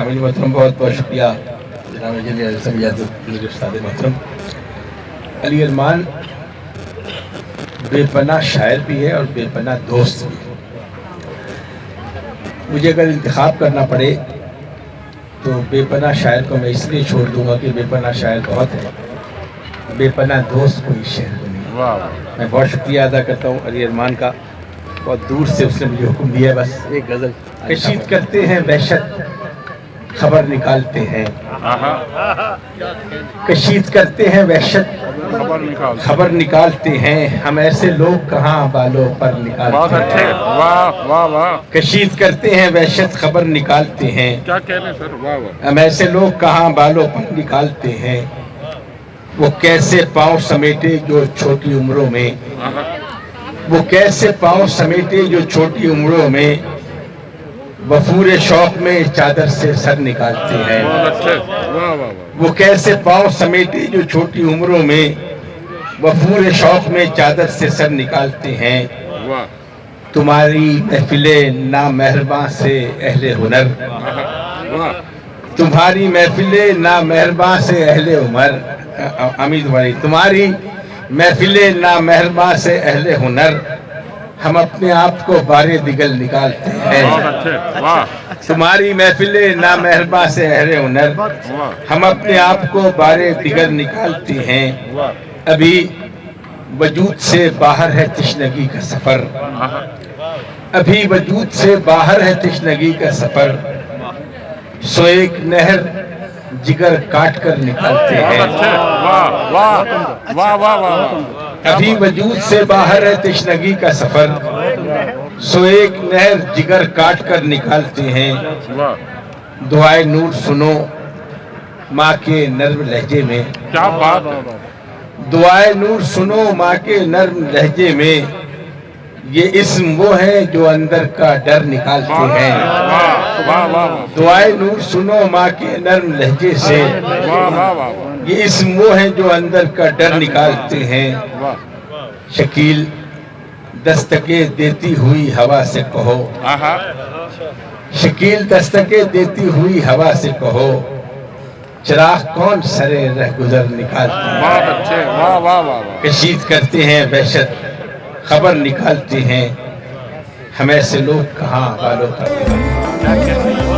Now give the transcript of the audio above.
शामिल मोहतरम, बहुत बहुत शुक्रिया जनाब इंजीनियर मेरे उस्ताद मोहतरम। अली अरमान बेपनाह शायर भी है और बेपनाह दोस्त भी है। मुझे अगर इंतखाब करना पड़े तो बेपनाह शायर को मैं इसलिए छोड़ दूंगा कि बेपनाह शायर बहुत है, बेपनाह दोस्त कोई शायर नहीं। मैं बहुत शुक्रिया अदा करता हूँ अली अरमान का, बहुत दूर से उसने मुझे हुक्म दिया। बस एक गज़ल कशीद करते हैं वहशत खबर निकालते हैं, कशीद करते हैं वहशत खबर निकालते हैं, हम ऐसे लोग कहाँ बालों पर निकालते हैं। वाह वाह वाह, कशीद करते हैं वहशत खबर निकालते हैं, क्या कह रहे हैं सर, वाह वाह। हम ऐसे लोग कहाँ बालों पर निकालते हैं। वो कैसे पाँव समेटे जो छोटी उम्रों में, वो कैसे पाँव समेटे जो छोटी उम्रों में, वफूर शौक में चादर से सर निकालते हैं। वाह वाह, वो कैसे पाँव समेटे जो छोटी उम्रों में, वफूर शौक में चादर से सर निकालते हैं। वाह तुम्हारी महफिले नामेहरबां से अहले हुनर, वाह, तुम्हारी महफिले नामेहरबां से अहले उमर, अमीद वाली तुम्हारी महफिले नामेहरबां से अहले हुनर, हम अपने आप को बारे दिगल निकालते हैं। वाह, तुम्हारी महफिले नामेहरबां से अहले हुनर, हम अपने आप को बारे दिगल निकालते हैं। अभी वजूद से बाहर है तशनगी का सफर, अभी वजूद से बाहर है तशनगी का सफर, सो एक नहर जिगर काट कर निकालते हैं। वाह वाह वाह वाह वाह, अभी वजूद से बाहर है तशनगी का सफर, सो एक नहर जिगर काट कर निकालते हैं। वाह, दुआए नूर सुनो माँ के नर्म लहजे में, क्या बात है, दुआए नूर सुनो माँ के नर्म लहजे में, ये इस्म वो है जो अंदर का डर निकालते हैं। वाह वाह वाह, दुआए नूर सुनो माँ के नर्म लहजे से, वाह वाह वाह, ये इस्म वो है जो अंदर का डर निकालते हैं। वाह, शकील दस्तके देती हुई हवा से कहो, आहा, शकील दस्तके देती हुई हवा से कहो, चिराग कौन सरे रह गुजर निकालते हैं। बहुत अच्छे, वाह वाह वाह वाह, कशीद करते हैं वहशत खबर निकालते हैं, हम ऐसे लोग कहाँ बालों पर। क्या कहते हैं।